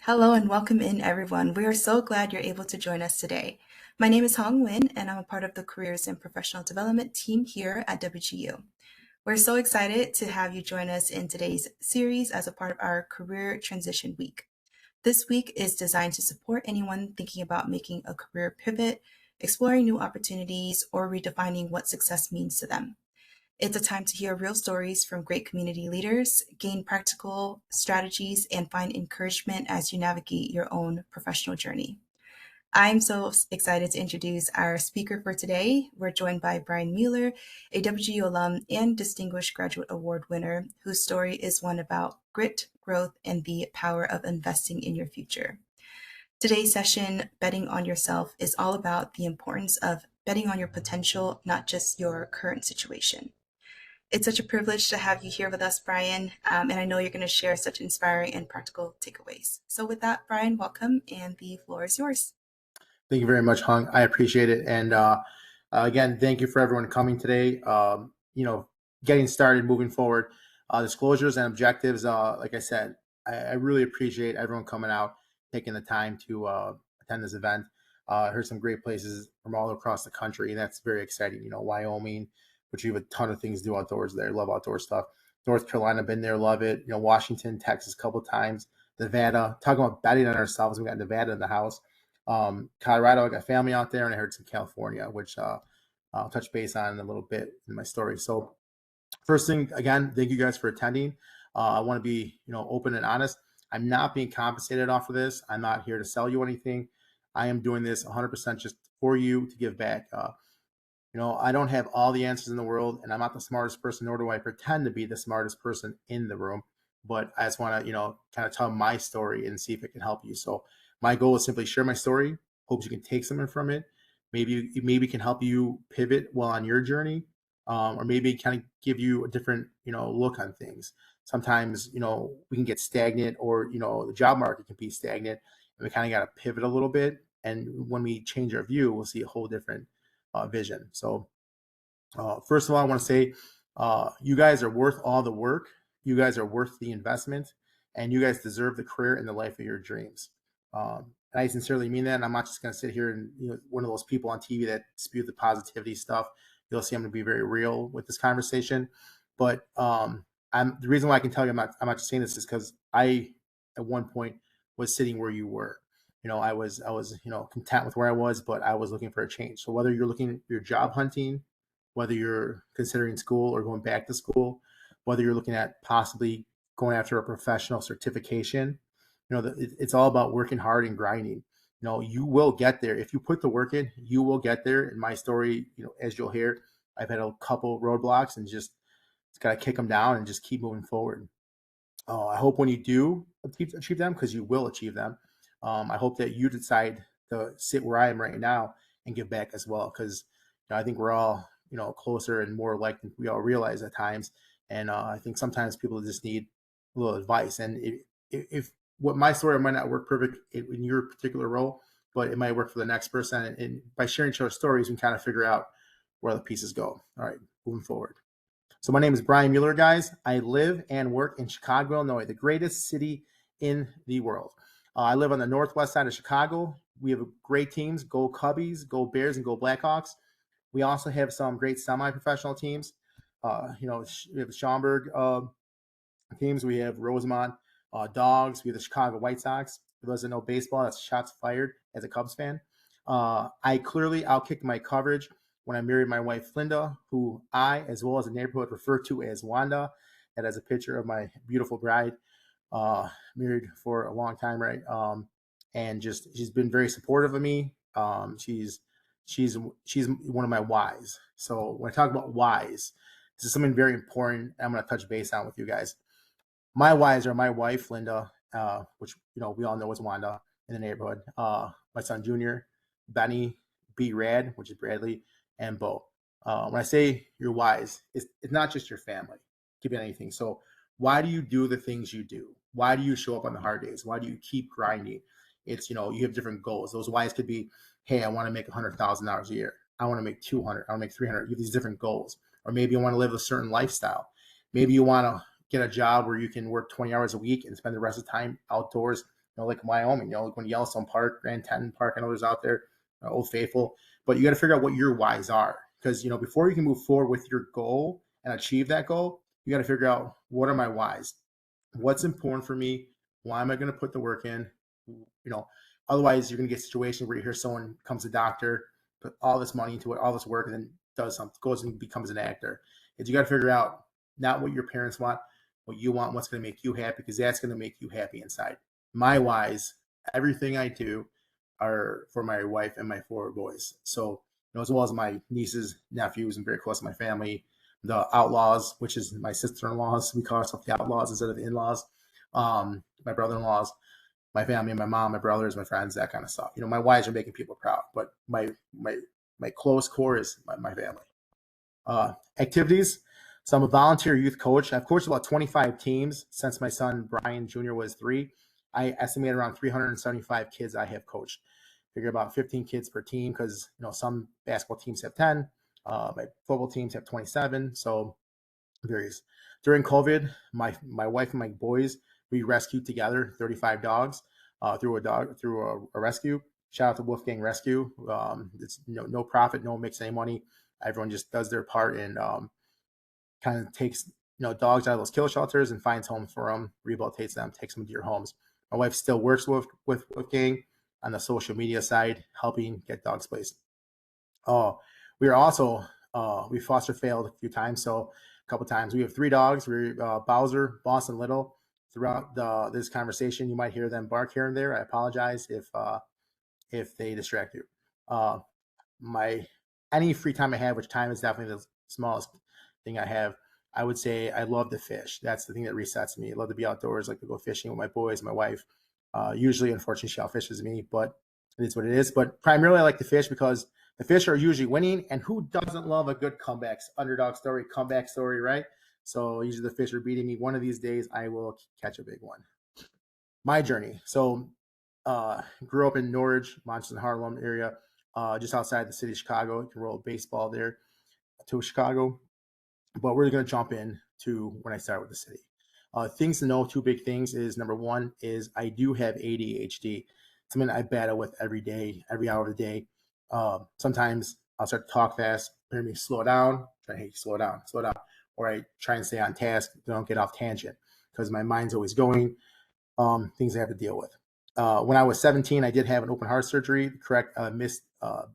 Hello and welcome in, everyone. We are so glad you're able to join us today. My name is Hong Nguyen, and I'm a part of the Careers and Professional Development team here at WGU. We're so excited to have you join us in today's series as a part of our Career Transition Week. This week is designed to support anyone thinking about making a career pivot, exploring new opportunities, or redefining what success means to them. It's a time to hear real stories from great community leaders, gain practical strategies, and find encouragement as you navigate your own professional journey. I'm so excited to introduce our speaker for today. We're joined by Brian Mueller, a WGU alum and Distinguished Graduate Award winner, whose story is one about grit, growth, and the power of investing in your future. Today's session, Betting on Yourself, is all about the importance of betting on your potential, not just your current situation. It's such a privilege to have you here with us, Brian, and I know you're going to share such inspiring and practical takeaways. So with that, Brian, welcome, and the floor is yours. Thank you very much, Hung. I appreciate it. And again, thank you for everyone coming today. Getting started, moving forward, disclosures and objectives. Like I said, I really appreciate everyone coming out, taking the time to attend this event. I heard some great places from all across the country, and that's very exciting. Wyoming, which you have a ton of things to do outdoors there. Love outdoor stuff. North Carolina, been there, love it. Washington, Texas, a couple of times. Nevada, talking about betting on ourselves. We got Nevada in the house. Colorado, I got family out there, and I heard some California, which I'll touch base on in a little bit in my story. So first thing, again, thank you guys for attending. I want to be, open and honest. I'm not being compensated off of this. I'm not here to sell you anything. I am doing this 100% just for you to give back. I don't have all the answers in the world, and I'm not the smartest person, nor do I pretend to be the smartest person in the room. But I just want to, kind of tell my story and see if it can help you. So my goal is simply share my story. Hope you can take something from it. Maybe can help you pivot while on your journey, or maybe kind of give you a different, look on things. Sometimes, we can get stagnant, or the job market can be stagnant, and we kind of got to pivot a little bit. And when we change our view, we'll see a whole different vision. So first of all, I want to say you guys are worth all the work. You guys are worth the investment, and you guys deserve the career and the life of your dreams. And I sincerely mean that. And I'm not just going to sit here and one of those people on TV that spew the positivity stuff. You'll see I'm going to be very real with this conversation. But the reason why I can tell you I'm not just saying this is because I at one point was sitting where you were. I was content with where I was, but I was looking for a change. So whether you're job hunting, whether you're considering school or going back to school, whether you're looking at possibly going after a professional certification, it's all about working hard and grinding. You will get there. If you put the work in, you will get there. In my story, as you'll hear, I've had a couple roadblocks and just got to kick them down and just keep moving forward. I hope when you do achieve them, because you will achieve them, I hope that you decide to sit where I am right now and give back as well, because I think we're all closer and more alike than we all realize at times. And I think sometimes people just need a little advice. And if what my story might not work perfect in your particular role, but it might work for the next person. And by sharing each other's stories, we can kind of figure out where the pieces go. All right, moving forward. So my name is Brian Mueller, guys. I live and work in Chicago, Illinois, the greatest city in the world. I live on the northwest side of Chicago. We have great teams: Go Cubbies, Go Bears, and Go Blackhawks. We also have some great semi-professional teams. We have the Schaumburg teams. We have Rosemont Dogs. We have the Chicago White Sox. For those that know baseball, that's shots fired as a Cubs fan. I clearly outkicked my coverage when I married my wife, Linda, who I, as well as the neighborhood, refer to as Wanda. That has a picture of my beautiful bride, married for a long time, right? And she's been very supportive of me. She's one of my whys. So when I talk about whys, this is something very important I'm going to touch base on with you guys. My whys are my wife, Linda, which we all know is Wanda in the neighborhood. My son Junior, Benny, B Rad, which is Bradley, and Bo. When I say your whys, it's not just your family. It could be anything. So why do you do the things you do? Why do you show up on the hard days? Why do you keep grinding? It's, you have different goals. Those whys could be, hey, I want to make $100,000 a year. I want to make 200. I want to make 300. You have these different goals. Or maybe you want to live a certain lifestyle. Maybe you want to get a job where you can work 20 hours a week and spend the rest of the time outdoors like Wyoming, like when Yellowstone Park, Grand Teton Park, I know there's out there, Old Faithful. But you got to figure out what your whys are, because before you can move forward with your goal and achieve that goal, you got to figure out, what are my whys, what's important for me, why am I going to put the work in, you know. Otherwise, you're going to get a situation where you hear someone becomes a doctor, put all this money into it, all this work, and then does something, goes and becomes an actor. Is you got to figure out not what your parents want, what you want, what's going to make you happy, because that's going to make you happy inside. My whys, everything I do, are for my wife and my four boys. So, as well as my nieces, nephews, and very close to my family, the outlaws, which is my sister-in-laws. We call ourselves the outlaws instead of the in-laws. My brother-in-laws, my family, my mom, my brothers, my friends, that kind of stuff. My whys are making people proud, but my close core is my family. Activities. So I'm a volunteer youth coach. I've coached about 25 teams since my son Brian Jr. was 3. I estimate around 375 kids I have coached. Figure about 15 kids per team, because some basketball teams have 10, my football teams have 27. So varies. During COVID, my wife and my boys, we rescued together 35 dogs through a rescue. Shout out to Wolfgang Rescue. It's no profit, no makes any money. Everyone just does their part and kind of takes dogs out of those kill shelters and finds homes for them, rehabilitates them, takes them to your homes. My wife still works with Wolfgang on the social media side, helping get dogs placed. We are also we foster failed a few times, so a couple times. We have 3 dogs. We're Bowser, Boss, and Little. Throughout this conversation, you might hear them bark here and there. I apologize if they distract you. My any free time I have, which time is definitely the smallest thing I have, I would say I love to fish. That's the thing that resets me. I love to be outdoors, like to go fishing with my boys, my wife. Usually, unfortunately, she outfishes me, but it is what it is. But primarily, I like to fish because the fish are usually winning, and who doesn't love a good comeback, underdog story, comeback story, right? So usually the fish are beating me. One of these days, I will catch a big one. My journey. So grew up in Norridge, Monson, Harlem area, just outside the city of Chicago. You can roll baseball there to Chicago. But we're going to jump in to when I start with the city. Things to know, 2 big things is, number one is I do have ADHD. Something I battle with every day, every hour of the day. Sometimes I'll start to talk fast, hear me slow down, slow down. Or I try and stay on task, don't get off tangent, because my mind's always going, things I have to deal with. When I was 17, I did have an open heart surgery to correct a missed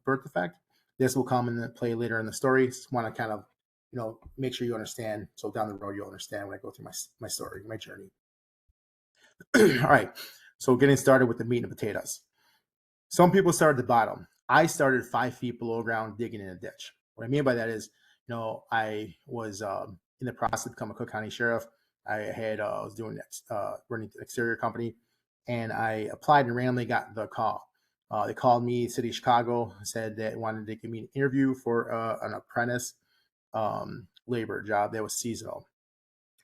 birth defect. This will come into play later in the story. Just want to kind of make sure you understand. So down the road, you'll understand when I go through my story, my journey. All right. So getting started with the meat and potatoes. Some people start at the bottom. I started 5 feet below ground, digging in a ditch. What I mean by that is, I was in the process to become a Cook County sheriff. I was doing running an exterior company, and I applied and randomly got the call. They called me, City of Chicago, said that wanted to give me an interview for an apprentice labor job that was seasonal.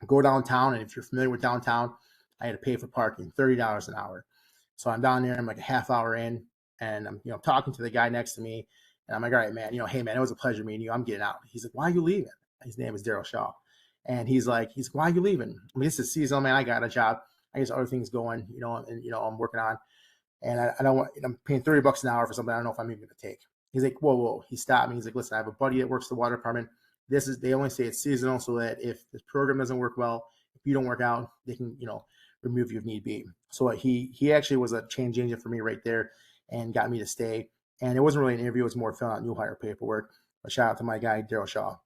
Go downtown, and if you're familiar with downtown, I had to pay for parking, $30 an hour. So I'm down there, I'm like a half hour in, and I'm talking to the guy next to me, and I'm like, all right, man, hey man, it was a pleasure meeting you. I'm getting out. He's like, why are you leaving? His name is Daryl Shaw. And he's like, why are you leaving? I mean, this is seasonal, man. I got a job. I guess other things going, and I'm working on. And I don't want, I'm paying $30 an hour for something I don't know if I'm even going to take. He's like, whoa. He stopped me. He's like, listen, I have a buddy that works the water department. They only say it's seasonal so that if this program doesn't work well, if you don't work out, they can, remove you if need be. So he actually was a change agent for me right there and got me to stay. And it wasn't really an interview. It was more filling out new hire paperwork. But shout out to my guy, Daryl Shaw.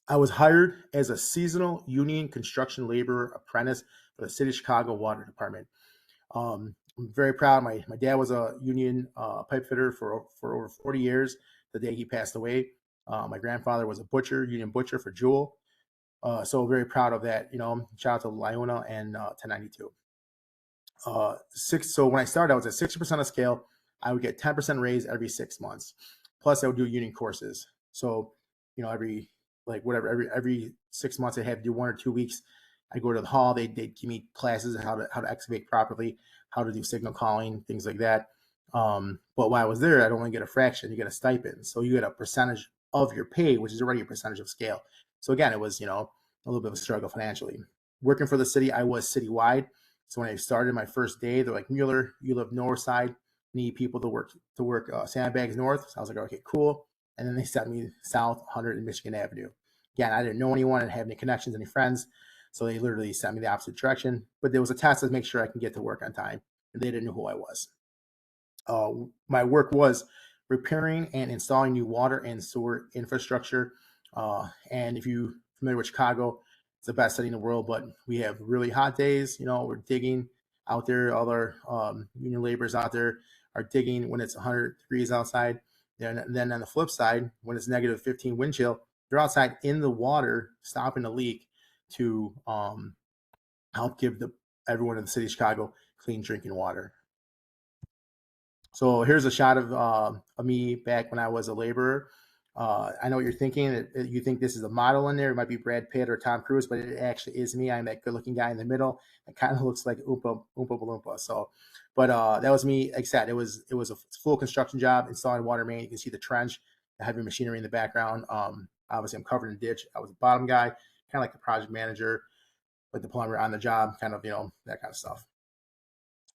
I was hired as a seasonal union construction laborer apprentice for the City of Chicago Water Department. I'm very proud. My dad was a union pipe fitter for over 40 years. The day he passed away, my grandfather was a union butcher for Jewel. So very proud of that. Shout out to Lyona and 1092. So when I started, I was at 60% of scale. I would get 10% raise every 6 months. Plus, I would do union courses. So, every 6 months, I had to do 1 or 2 weeks. I go to the hall. They'd give me classes on how to excavate properly, how to do signal calling, things like that. But while I was there, I'd only get a fraction. You get a stipend, so you get a percentage of your pay, which is already a percentage of scale. So again, it was a little bit of a struggle financially. Working for the city, I was citywide. So when I started my first day, they're like, Mueller, you live north side, need people to work sandbags north. So I was like, okay, cool. And then they sent me south 100 in Michigan Avenue. Again, I didn't know anyone, I didn't have any connections, any friends. So they literally sent me the opposite direction. But there was a test to make sure I can get to work on time. And they didn't know who I was. My work was repairing and installing new water and sewer infrastructure. And if you're familiar with Chicago, it's the best city in the world, but we have really hot days. We're digging out there. All our union laborers out there are digging when it's 100 degrees outside. Then on the flip side, when it's negative 15 wind chill, they're outside in the water, stopping the leak to help give everyone in the city of Chicago clean drinking water. So here's a shot of me back when I was a laborer. I know what you're thinking. You think this is a model in there. It might be Brad Pitt or Tom Cruise, but it actually is me. I'm that good-looking guy in the middle. It kind of looks like Oompa Loompa. So, but that was me. Like I said, it was a full construction job, installing water main. You can see the trench, the heavy machinery in the background. Obviously, I'm covered in ditch. I was a bottom guy, kind of like the project manager, with the plumber on the job, kind of that kind of stuff.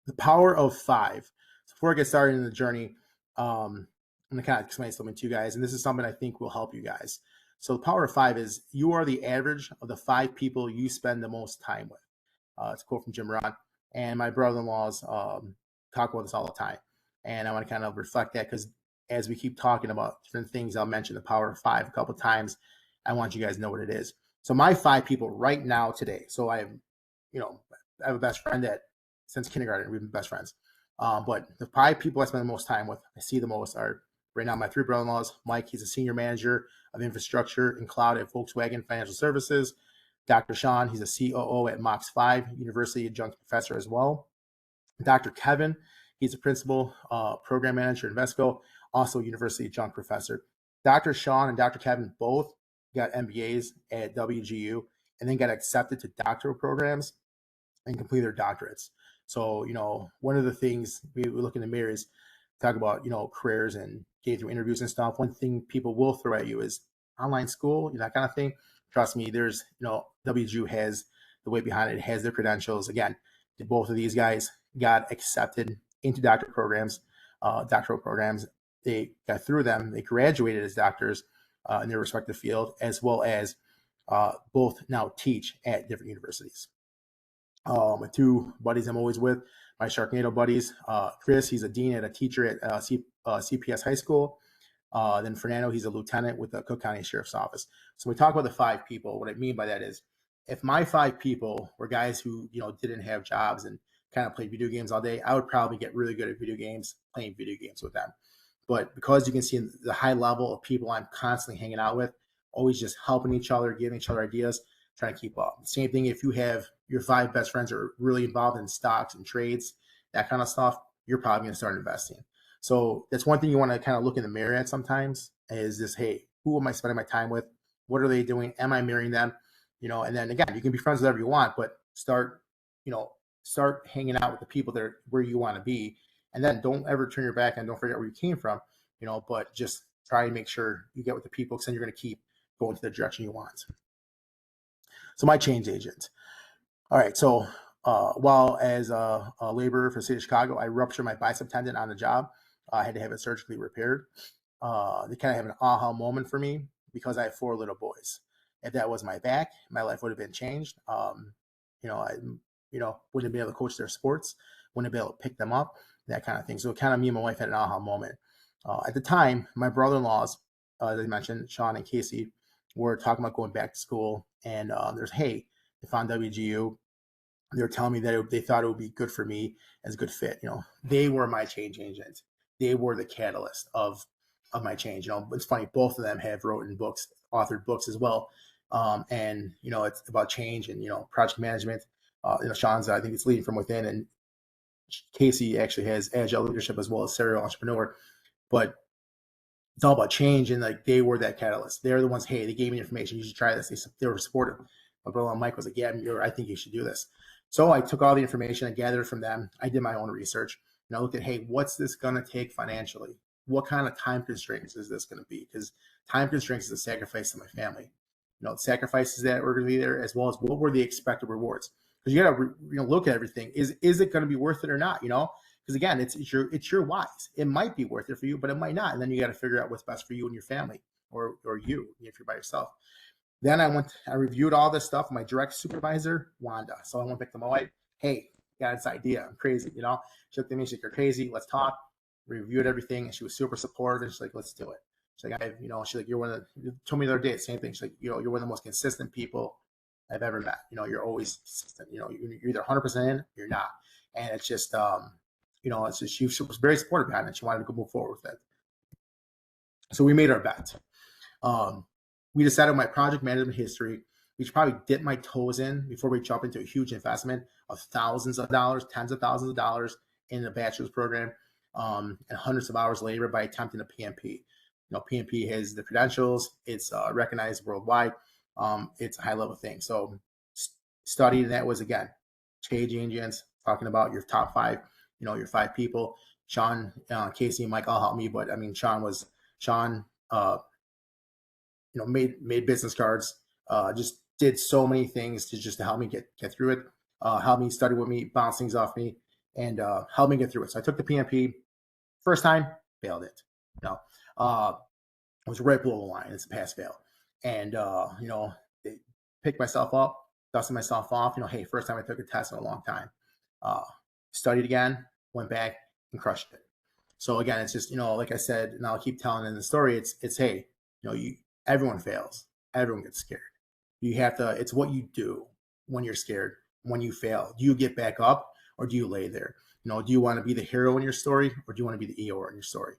The power of five. So before I get started in the journey, I'm going to kind of explain something to you guys, and this is something I think will help you guys. So the power of five is you are the average of the 5 people you spend the most time with. It's a quote from Jim Rohn, and my brother-in-laws talk about this all the time. And I want to kind of reflect that because as we keep talking about different things, I'll mention the power of five a couple of times. I want you guys to know what it is. So my 5 people right now today. So I have a best friend that since kindergarten we've been best friends. But the 5 people I spend the most time with, I see the most, are right now my 3 brother-in-laws. Mike, he's a senior manager of infrastructure and cloud at Volkswagen Financial Services. Dr. Sean, he's a COO at Mox 5, University adjunct professor as well. Dr. Kevin, he's a principal program manager at Invesco, also University adjunct professor. Dr. Sean and Dr. Kevin both got MBAs at WGU and then got accepted to doctoral programs and complete their doctorates. So, one of the things we look in the mirror is talk about, careers and getting through interviews and stuff. One thing people will throw at you is online school, that kind of thing. Trust me, there's, WGU has the weight behind it. It has their credentials. Again, both of these guys got accepted into doctoral programs. They got through them. They graduated as doctors in their respective field, as well as both now teach at different universities. My 2 buddies I'm always with, my Sharknado buddies. Chris, he's a dean and a teacher at CPS High School. Then Fernando, he's a lieutenant with the Cook County Sheriff's Office. So when we talk about the 5 people, what I mean by that is if my 5 people were guys who, didn't have jobs and kind of played video games all day, I would probably get really good at video games, playing video games with them. But because you can see the high level of people I'm constantly hanging out with, always just helping each other, giving each other ideas, trying to keep up. Same thing if you have your 5 best friends are really involved in stocks and trades, that kind of stuff, you're probably going to start investing. So that's one thing you want to kind of look in the mirror at sometimes is this, hey, who am I spending my time with? What are they doing? Am I mirroring them? And then again, you can be friends with whoever you want, but start hanging out with the people that are where you want to be. And then don't ever turn your back and don't forget where you came from, but just try and make sure you get with the people because then you're going to keep going to the direction you want. So my change agent. All right. So while as a laborer for the city of Chicago, I ruptured my bicep tendon on the job. I had to have it surgically repaired. They kind of have an aha moment for me because I have 4 little boys. If that was my back, my life would have been changed. I wouldn't have been able to coach their sports, wouldn't have been able to pick them up, that kind of thing. So kind of me and my wife had an aha moment. At the time, my brother-in-laws, as I mentioned, Sean and Casey, were talking about going back to school. And they found WGU. They were telling me that they thought it would be good for me as a good fit. They were my change agent. They were the catalyst of my change. It's funny, both of them have written books, authored books as well. And it's about change and, project management. Sean's, I think it's leading from within, and Casey actually has agile leadership as well as serial entrepreneur. But it's all about change, and they were that catalyst. They're the ones, hey, they gave me information. You should try this. They were supportive. My brother Mike was like, yeah, I think you should do this. So I took all the information I gathered from them. I did my own research, and I looked at, hey, what's this going to take financially? What kind of time constraints is this going to be? Because time constraints is a sacrifice to my family. The sacrifices that were going to be there, as well as what were the expected rewards. because you got to look at everything. Is it going to be worth it or not? Because again, it's your whys. It might be worth it for you, but it might not. And then you got to figure out what's best for you and your family, or you if you're by yourself. Then I reviewed all this stuff with my direct supervisor, Wanda. So I went back to my wife. Hey, got this idea. I'm crazy. She looked at me. She's like, you're crazy. Let's talk. Reviewed everything, and she was super supportive. And she's like, let's do it. She's like, she's like, you're one of the, you told me the other day, same thing. She's like, you're one of the most consistent people I've ever met. You're always consistent. You're either 100% in, or you're not. And it's just, it's just, she was very supportive behind it. She wanted to go move forward with it. So we made our bet. We decided my project management history, we should probably dip my toes in before we jump into a huge investment of thousands of dollars, tens of thousands of dollars in the bachelor's program, and hundreds of hours labor by attempting a PMP. PMP has the credentials. It's recognized worldwide. It's a high level thing. So studying that was, again, change agents, talking about your top five, your five people. Sean, Casey, and Mike all helped me, but I mean, Sean made business cards, just did so many things to help me get through it, help me study with me, bounce things off me, and help me get through it. So I took the PMP. First time, failed it. I was right below the line. It's a pass fail. And, picked myself up, dusted myself off. Hey, first time I took a test in a long time. Studied again, went back and crushed it. So again, it's just, like I said, and I'll keep telling in the story, it's hey, everyone fails. Everyone gets scared. You have to, it's what you do when you're scared, when you fail. Do you get back up, or do you lay there? Do you want to be the hero in your story, or do you want to be the Eeyore in your story?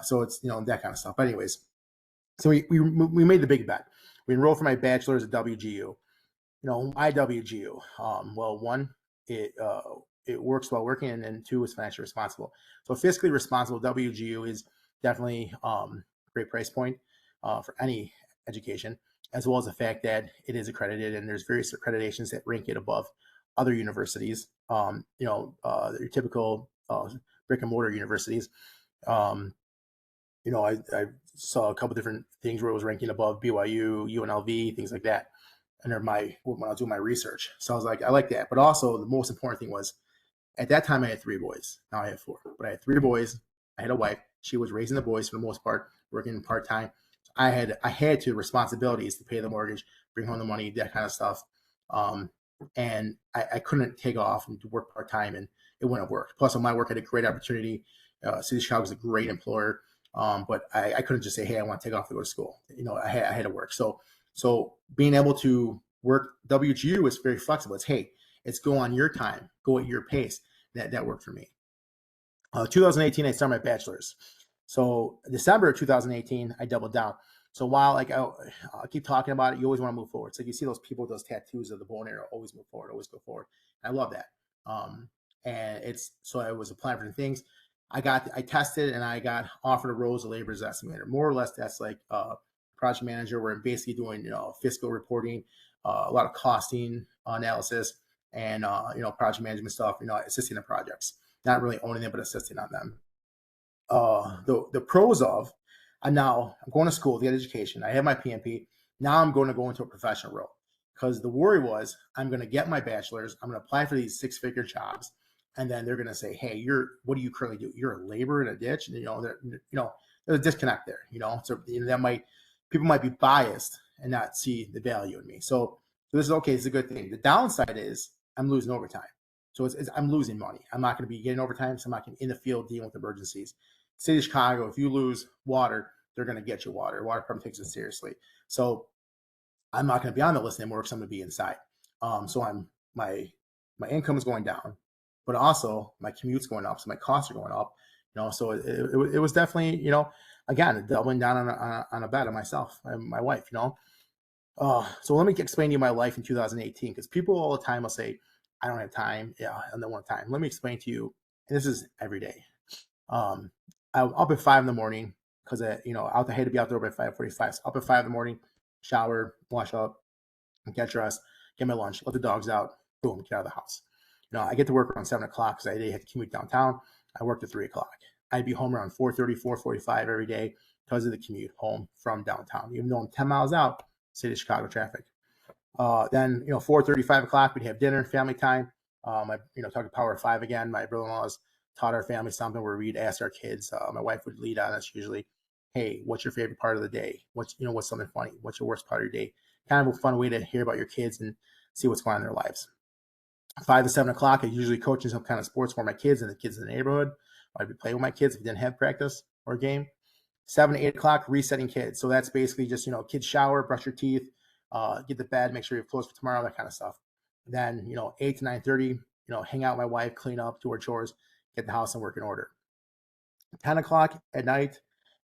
So it's, that kind of stuff. But anyways, so we made the big bet. We enrolled for my bachelor's at WGU. My WGU, well, one, it works while working, and two, is financially responsible. So fiscally responsible WGU is definitely a great price point for any education, as well as the fact that it is accredited, and there's various accreditations that rank it above other universities, your typical brick and mortar universities. I saw a couple different things where it was ranking above BYU, UNLV, things like that. And when I was doing my research. So I was like, I like that. But also the most important thing was, at that time I had 3 boys. Now I have 4, but I had 3 boys. I had a wife. She was raising the boys for the most part, working part-time. I had to responsibilities to pay the mortgage, bring home the money, that kind of stuff. And I couldn't take off and work part-time, and it wouldn't have worked. Plus on my work, I had a great opportunity. City of Chicago was a great employer. But I couldn't just say, hey, I want to take off to go to school. I had to work. So being able to work WGU is very flexible. It's, hey, it's go on your time, go at your pace. That worked for me. 2018, I started my bachelor's. So December of 2018, I doubled down. So while I keep talking about it, you always want to move forward. So you see those people with those tattoos of the bow and arrow, always move forward, always go forward. I love that. And so I was applying for things. I tested, and I got offered a role as a labor's estimator. More or less, that's like project manager, where I'm basically doing fiscal reporting, a lot of costing analysis, and project management stuff. Assisting in projects, not really owning them, but assisting on them. The pros of, I'm going to school to get education. I have my PMP. Now I'm going to go into a professional role, because the worry was, I'm going to get my bachelor's, I'm going to apply for these 6-figure jobs, and then they're going to say, hey, what do you currently do? You're a laborer in a ditch. And, there's a disconnect there, so people might be biased and not see the value in me. So this is okay. It's a good thing. The downside is I'm losing overtime. So I'm losing money. I'm not going to be getting overtime. So I'm not going to be in the field dealing with emergencies. City of Chicago, if you lose water, they're going to get you water. Water department takes it seriously. So I'm not going to be on the list anymore, because I'm going to be inside. So my income is going down, but also my commute's going up. So my costs are going up. So it was definitely, again, doubling down on a bet on myself and my wife. So let me explain to you my life in 2018, because people all the time will say, I don't have time. Yeah, and then one time. Let me explain to you, and this is every day. I'm up at 5 a.m, because I had to be out there by 5:45. So up at 5 a.m, shower, wash up, get dressed, get my lunch, let the dogs out, boom, get out of the house. I get to work around 7 o'clock, because I had to commute downtown. I worked at 3 o'clock. I'd be home around 4:30, 4:45 every day, because of the commute home from downtown. Even though I'm 10 miles out, city of Chicago traffic. Then 4:30, 5 o'clock, we'd have dinner, family time. Talking Power of Five again. My brother-in-laws taught our family something where we'd ask our kids. My wife would lead on us usually. Hey, what's your favorite part of the day? What's something funny? What's your worst part of your day? Kind of a fun way to hear about your kids and see what's going on in their lives. 5 to 7 o'clock, I usually coaching some kind of sports for my kids and the kids in the neighborhood. I'd be playing with my kids if we didn't have practice or a game. 7 to 8 o'clock, resetting kids. So that's basically just, kids shower, brush your teeth, get to bed, make sure you have clothes for tomorrow, that kind of stuff. Then, 8 to 9:30, hang out with my wife, clean up, do our chores, get the house and work in order. 10 o'clock at night,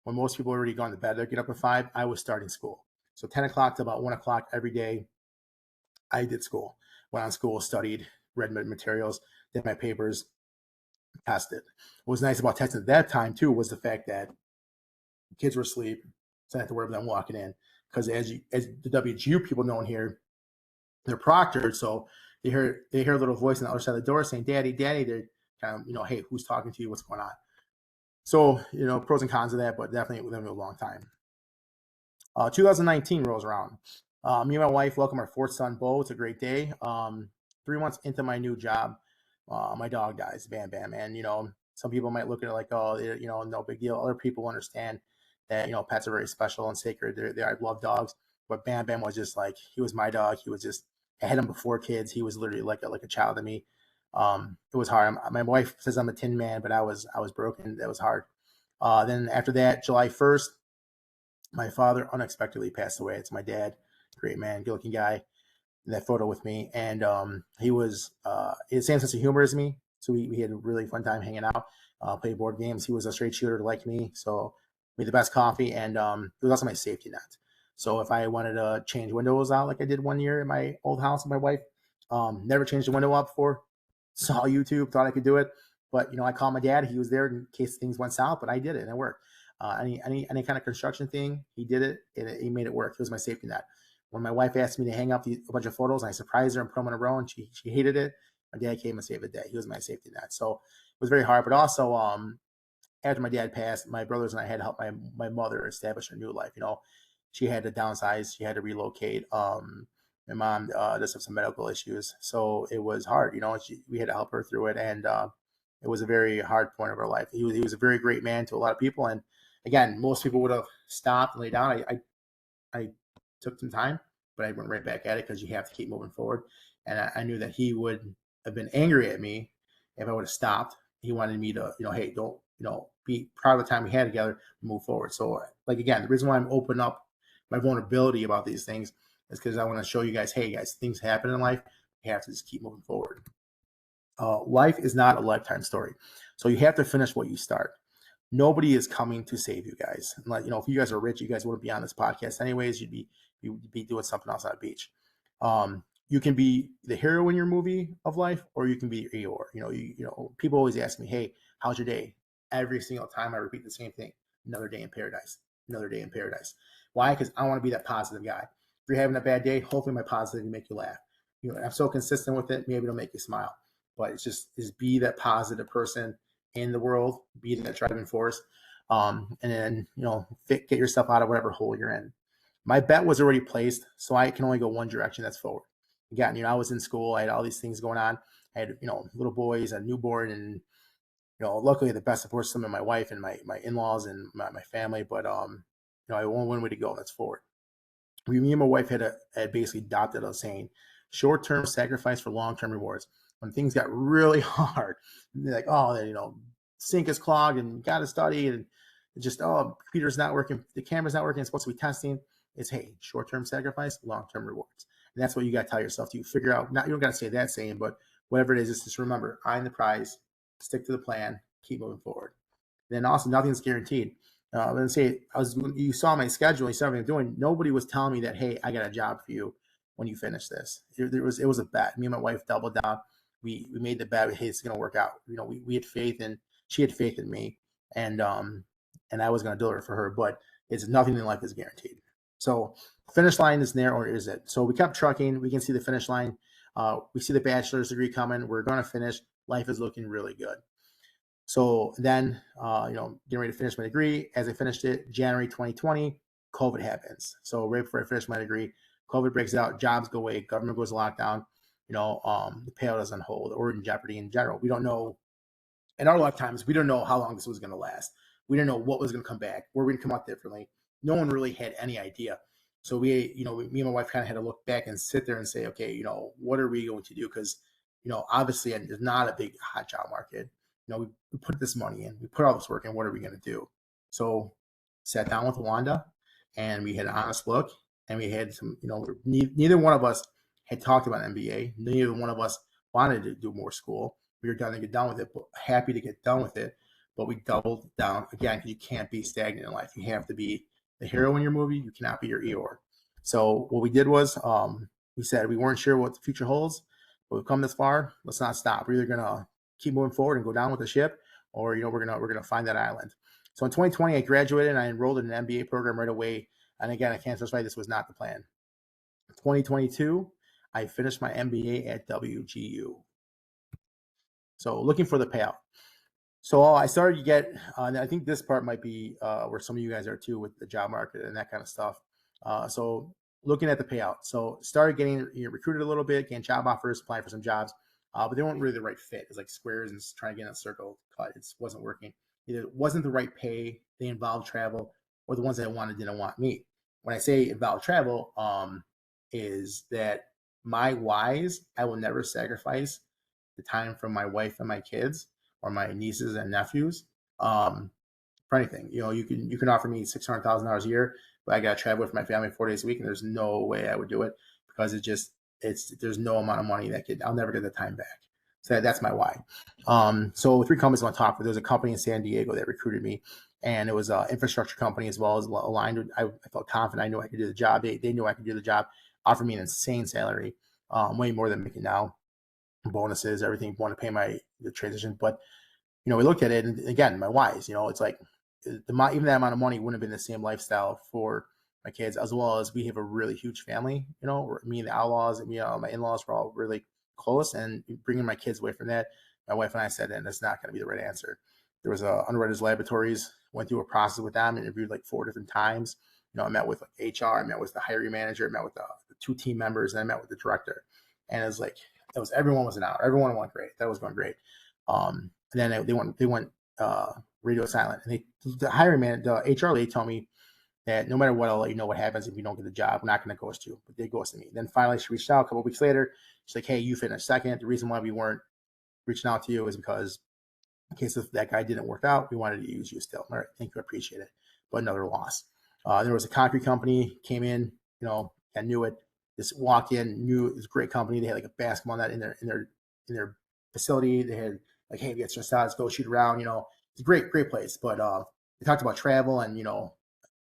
when most people are already gone to bed, they get up at 5, I was starting school. So 10 o'clock to about 1 o'clock every day, I did school. Went on school, studied, read materials, did my papers, tested. What was nice about testing at that time, too, was the fact that kids were asleep, so I had to worry about them walking in. Because as the WGU people know in here, they're proctored, so they hear a little voice on the other side of the door saying, "Daddy, Daddy." They're kind of, hey, who's talking to you? What's going on? So, pros and cons of that, but definitely within a long time. 2019 rolls around. Me and my wife welcome our fourth son, Bo. It's a great day. 3 months into my new job, my dog dies. Bam, bam. And, some people might look at it like, oh, no big deal. Other people understand that, pets are very special and sacred. I love dogs. But Bam Bam was just like, he was my dog. He was just, I had him before kids. He was literally like a child to me. It was hard. My wife says I'm a tin man, but I was broken. That was hard. Then after that, July 1st, my father unexpectedly passed away. It's my dad, great man, good looking guy, in that photo with me. And he was, he had the same sense of humor as me. So we had a really fun time hanging out, played board games. He was a straight shooter like me. So made the best coffee. And it was also my safety net. So if I wanted to change windows out like I did one year in my old house with my wife, never changed the window out before, saw YouTube, thought I could do it. But, I called my dad. He was there in case things went south, but I did it and it worked. Any kind of construction thing, he did it and he made it work. It was my safety net. When my wife asked me to hang up a bunch of photos, I surprised her and put them in a row, and she hated it. My dad came and saved the day. He was my safety net. So it was very hard. But also, after my dad passed, my brothers and I had to help my mother establish her new life. She had to downsize. She had to relocate. My mom does have some medical issues, so it was hard. We had to help her through it, and it was a very hard point of our life. He was a very great man to a lot of people, and again, most people would have stopped and laid down. I took some time, but I went right back at it because you have to keep moving forward. And I knew that he would have been angry at me if I would have stopped. He wanted me to, hey, don't, be proud of the time we had together, move forward. So, like, again, the reason why I'm opening up my vulnerability about these things is because I want to show you guys, hey, guys, things happen in life. You have to just keep moving forward. Life is not a lifetime story. So you have to finish what you start. Nobody is coming to save you guys. Like, if you guys are rich, you guys wouldn't be on this podcast anyways. You'd be doing something else on the beach. You can be the hero in your movie of life, or you can be Eeyore. People always ask me, hey, how's your day? Every single time I repeat the same thing. Another day in paradise. Another day in paradise. Why? Because I want to be that positive guy. If you're having a bad day, hopefully my positive will make you laugh. I'm so consistent with it, maybe it'll make you smile. But it's just be that positive person in the world, be that driving force, and then get yourself out of whatever hole you're in. My bet was already placed, so I can only go one direction. That's forward. Again, I was in school. I had all these things going on. I had little boys, a newborn, and luckily the best support system of my wife and my in-laws and my family. But I only one way to go. That's forward. Me and my wife had basically adopted a saying: short-term sacrifice for long-term rewards. When things got really hard, they're like, oh, sink is clogged and got to study, and just, computer's not working, the camera's not working, it's supposed to be testing. It's, hey, short-term sacrifice, long-term rewards. And that's what you got to tell yourself. You figure out, you don't got to say that saying, but whatever it is, just remember, I'm the prize, stick to the plan, keep moving forward. Then also, nothing's guaranteed. Let's say you saw my schedule, you saw everything I'm doing. Nobody was telling me that, hey, I got a job for you when you finish this. It was a bet. Me and my wife doubled down. We made the bet. Hey, it's going to work out. We had faith in, she had faith in me, and I was going to deliver for her. But it's nothing in life is guaranteed. So finish line is there, or is it? So we kept trucking. We can see the finish line. We see the bachelor's degree coming. We're going to finish. Life is looking really good. So then, getting ready to finish my degree. As I finished it, January 2020, COVID happens. So right before I finished my degree, COVID breaks out, jobs go away, government goes lockdown, the payout is on hold or in jeopardy in general. We don't know in our lifetimes, we don't know how long this was going to last. We don't know what was going to come back. Were we going to come out differently? No one really had any idea. So me and my wife kind of had to look back and sit there and say, okay, what are we going to do? Because, obviously there's not a big hot job market. We put this money in, we put all this work in. What are we going to do? So sat down with Wanda and we had an honest look and we had some, neither one of us had talked about MBA. Neither one of us wanted to do more school. We were done to get done with it, but happy to get done with it. But we doubled down again. You can't be stagnant in life. You have to be the hero in your movie. You cannot be your Eeyore. So what we did was we said we weren't sure what the future holds, but we've come this far. Let's not stop. We're either gonna keep moving forward and go down with the ship, or we're gonna find that island. So in 2020, I graduated and I enrolled in an MBA program right away. And again, I can't justify this was not the plan. 2022, I finished my MBA at WGU. So looking for the payout. So I started to get, and I think this part might be where some of you guys are too with the job market and that kind of stuff. So looking at the payout. So started getting recruited a little bit, getting job offers, applying for some jobs, but they weren't really the right fit. It's like squares and trying to get in a circle cut. It wasn't working. Either it wasn't the right pay, they involved travel, or the ones that I wanted didn't want me. When I say involved travel, is that my whys, I will never sacrifice the time from my wife and my kids or my nieces and nephews for anything. You can offer me $600,000 a year, but I got to travel with my family 4 days a week, and there's no way I would do it because there's no amount of money I'll never get the time back. So that's my why. So 3 companies I want to talk with. There was a company in San Diego that recruited me, and it was an infrastructure company as well as aligned with, I felt confident. I knew I could do the job. They knew I could do the job, offered me an insane salary, way more than I'm making now. Bonuses, everything, want to pay the transition. But, we looked at it, and again, my whys, it's like even that amount of money wouldn't have been the same lifestyle for my kids, as well as we have a really huge family, me and the Outlaws and, my in-laws were all really close, and bringing my kids away from that, my wife and I said, and that's not going to be the right answer. There was Underwriters Laboratories, went through a process with them, interviewed like 4 different times. I met with HR, I met with the hiring manager, I met with the 2 team members, and I met with the director. And it was like, everyone was an hour. Everyone went great. That was going great. And then they went radio silent. And the hiring manager, the HR lady, told me that no matter what, I'll let you know what happens if you don't get the job. I'm not going to ghost you, but they ghosted me. Then finally, she reached out a couple of weeks later. She's like, "Hey, you finished second. The reason why we weren't reaching out to you is because in case if that guy didn't work out, we wanted to use you still. All right, thank you, I appreciate it. But another loss. There was a concrete company came in. I knew it. Just walked in, knew it was a great company. They had like a basketball net in their facility. They had like, hey, we got some stars, go shoot around. It's a great place. But they talked about travel and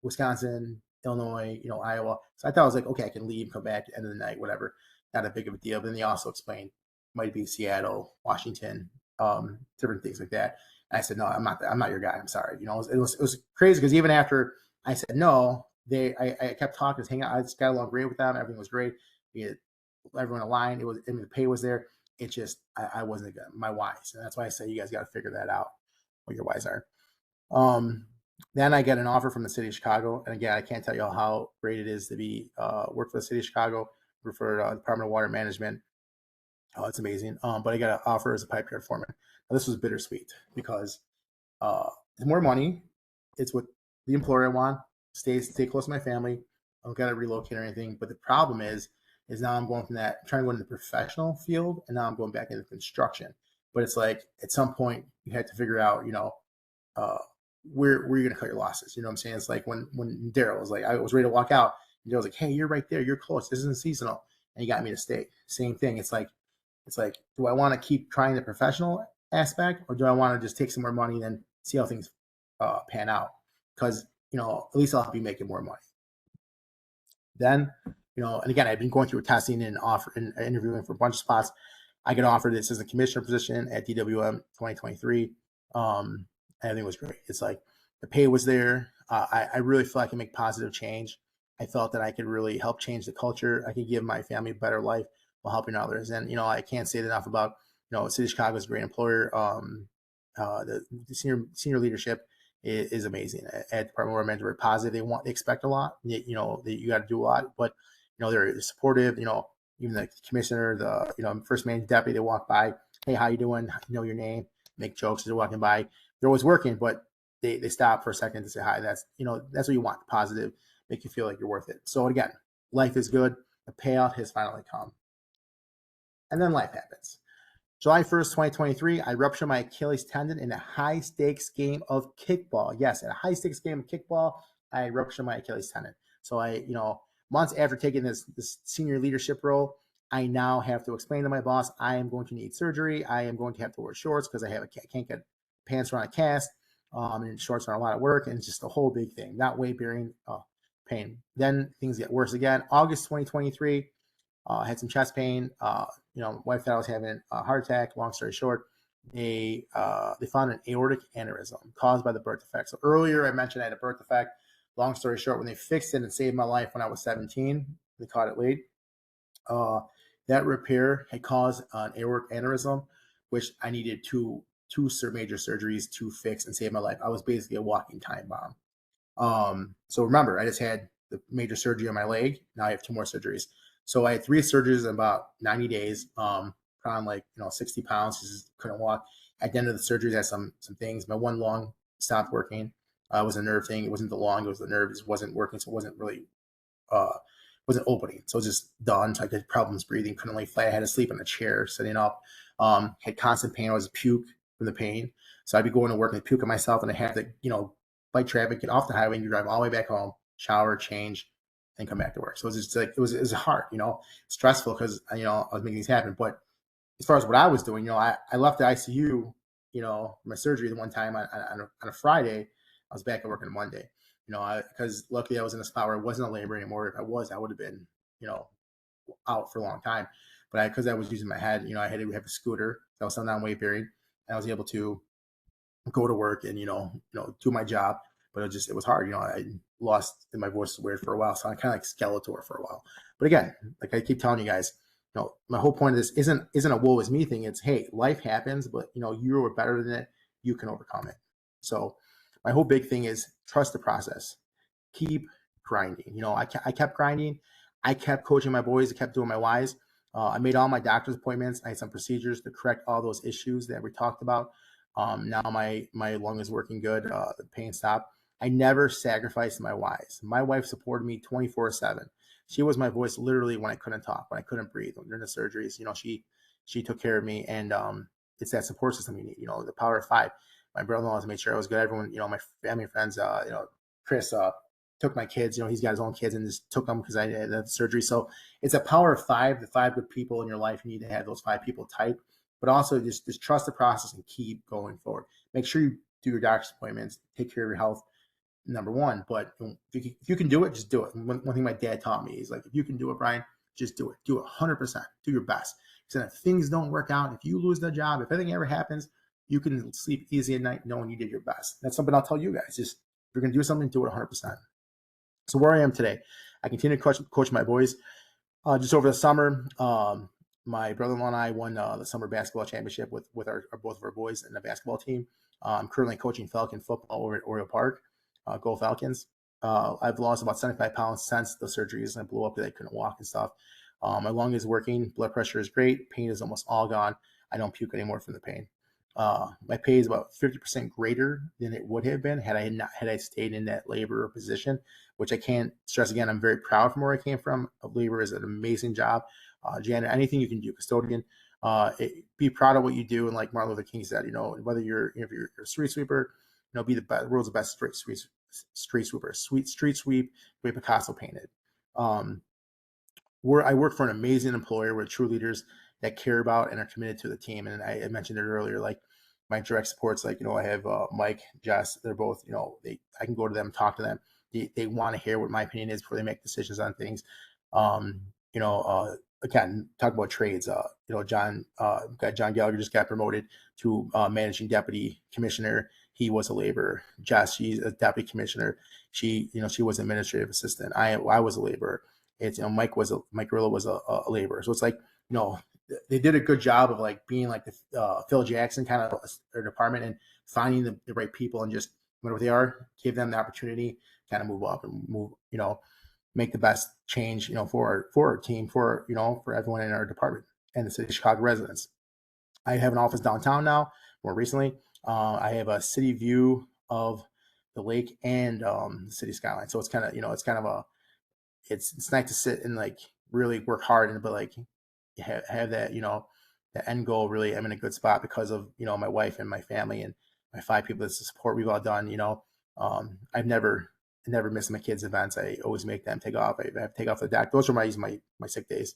Wisconsin, Illinois, Iowa. So I thought I was like, okay, I can leave, come back at the end of the night, whatever. Not a big of a deal. But then they also explained might be Seattle, Washington, different things like that. And I said, no, I'm not your guy. I'm sorry. It was crazy because even after I said no, I kept talking, hanging out. I just got along great with them. Everything was great. We had everyone aligned. The pay was there. It just, I wasn't good. My whys. And that's why I say you guys got to figure that out, what your whys are. Then I get an offer from the city of Chicago. And again, I can't tell you how great it is to be, work for the city of Chicago, work for Department of Water Management. Oh, it's amazing. But I got an offer as a pipe yard foreman. Now, this was bittersweet because it's more money. It's what the employer I want. Stay close to my family. I don't got to relocate or anything. But the problem is now I'm going from that, I'm trying to go into the professional field, and now I'm going back into construction. But it's like at some point you had to figure out, where you're going to cut your losses. You know what I'm saying? It's like when Daryl was like, I was ready to walk out, and Daryl was like, hey, you're right there. You're close. This isn't seasonal. And he got me to stay. Same thing. It's like, do I want to keep trying the professional aspect, or do I want to just take some more money and then see how things pan out? Because, at least I'll be making more money. Then, and again, I've been going through testing and interviewing for a bunch of spots. I get offered this as a commissioner position at DWM 2023. Everything was great. It's like the pay was there. I really feel I can make positive change. I felt that I could really help change the culture. I could give my family a better life while helping others. And, I can't say enough about, City of Chicago is a great employer. The senior leadership is amazing at Department of Water Management. Very positive. They expect a lot. That you got to do a lot. But, they're supportive. Even the commissioner, the first man deputy, they walk by, hey, how you doing? Know your name, make jokes as they're walking by. They're always working, but they stop for a second to say hi. That's that's what you want. Positive, make you feel like you're worth it. So again, life is good. The payout has finally come, and then life happens. July 1st, 2023, I ruptured my Achilles tendon in a high-stakes game of kickball. Yes, in a high-stakes game of kickball, I ruptured my Achilles tendon. So months after taking this senior leadership role, I now have to explain to my boss, I am going to need surgery. I am going to have to wear shorts because I can't get pants around a cast, and shorts are a lot of work, and it's just a whole big thing. Not weight bearing, pain. Then things get worse again. August 2023, had some chest pain. My wife thought I was having a heart attack. Long story short, they found an aortic aneurysm caused by the birth defect. So earlier I mentioned I had a birth defect. Long story short, when they fixed it and saved my life when I was 17, they caught it late. That repair had caused an aortic aneurysm, which I needed two major surgeries to fix and save my life. I was basically a walking time bomb. So remember, I just had the major surgery on my leg. Now I have 2 more surgeries. So I had 3 surgeries in about 90 days. Put on 60 pounds, just couldn't walk. At the end of the surgeries, I had some things. My one lung stopped working. It was a nerve thing. It wasn't the lung, it was the nerve. It just wasn't working, so it wasn't really wasn't opening. So it was just done. So I had problems breathing, couldn't lay flat. I had to sleep in a chair, sitting up. Had constant pain. I was puke from the pain. So I'd be going to work and puke at myself, and I have to, fight traffic, get off the highway, and drive all the way back home, shower, change, and come back to work. So it was just it was hard, stressful because I was making things happen. But as far as what I was doing, I left the ICU, my surgery the one time on a Friday. I was back at work on Monday, because luckily I was in a spot where I wasn't in labor anymore. If I was, I would have been, out for a long time. But because I was using my head, I had to have a scooter. So I was on that weight bearing, and I was able to go to work and do my job. But it was hard. I lost, and my voice was weird for a while, so I kind of like Skeletor for a while. But again, like I keep telling you guys, my whole point of this isn't a woe is me thing. It's, hey, life happens, but you are better than it. You can overcome it. So my whole big thing is trust the process. Keep grinding. I kept grinding. I kept coaching my boys. I kept doing my Ys. I made all my doctor's appointments. I had some procedures to correct all those issues that we talked about. Now my lung is working good. The pain stopped. I never sacrificed my Ys. My wife supported me 24/7. She was my voice literally when I couldn't talk, when I couldn't breathe, during the surgeries. She took care of me, and it's that support system you need. The power of 5. My brother-in-law has made sure I was good. Everyone, my family and friends, Chris took my kids. He's got his own kids and just took them because I had the surgery. So it's a power of 5. The 5 good people in your life. You need to have those 5 people tight, but also just trust the process and keep going forward. Make sure you do your doctor's appointments. Take care of your health. Number one, but if you can do it, just do it. One thing my dad taught me is, like, if you can do it, Brian, just do it. Do it 100%. Do your best. So if things don't work out, if you lose the job, if anything ever happens, you can sleep easy at night knowing you did your best. That's something I'll tell you guys. Just, if you're going to do something, do it 100%. So where I am today, I continue to coach my boys. Just over the summer, my brother-in-law and I won the summer basketball championship with both of our boys in the basketball team. I'm currently coaching Falcon football over at Oriole Park. Go Falcons. I've lost about 75 pounds since the surgeries. I blew up that I couldn't walk and stuff. My lung is working. Blood pressure is great. Pain is almost all gone. I don't puke anymore from the pain. My pay is about 50% greater than it would have been had I stayed in that labor position, which I can't stress again. I'm very proud from where I came from. Labor is an amazing job. Janet, anything you can do, custodian, be proud of what you do. And like Martin Luther King said, whether you're a street sweeper, be the world's best street sweeper, street sweep, the way Picasso painted. I work for an amazing employer with true leaders that care about and are committed to the team. And I mentioned it earlier, like my direct supports, like, I have Mike, Jess, they're both, I can go to them, talk to them. They want to hear what my opinion is before they make decisions on things. Again, talk about trades. John Gallagher just got promoted to managing deputy commissioner. He was a laborer. Jess, she's a deputy commissioner. She was administrative assistant. I was a laborer. It's, Mike Grillo was a laborer. So it's like, they did a good job of like being like the Phil Jackson kind of their department and finding the right people and just whatever they are, give them the opportunity, kind of move up and move, make the best change, for our team, for everyone in our department and the city of Chicago residents. I have an office downtown now. More recently, I have a city view of the lake and the city skyline. So it's kind of, it's nice to sit and like really work hard and but like have that that end goal. Really, I'm in a good spot because of my wife and my family and my 5 people that's the support we've all done. I've never missed my kids' events. I always make them take off. I have to take off the deck. Those are my sick days.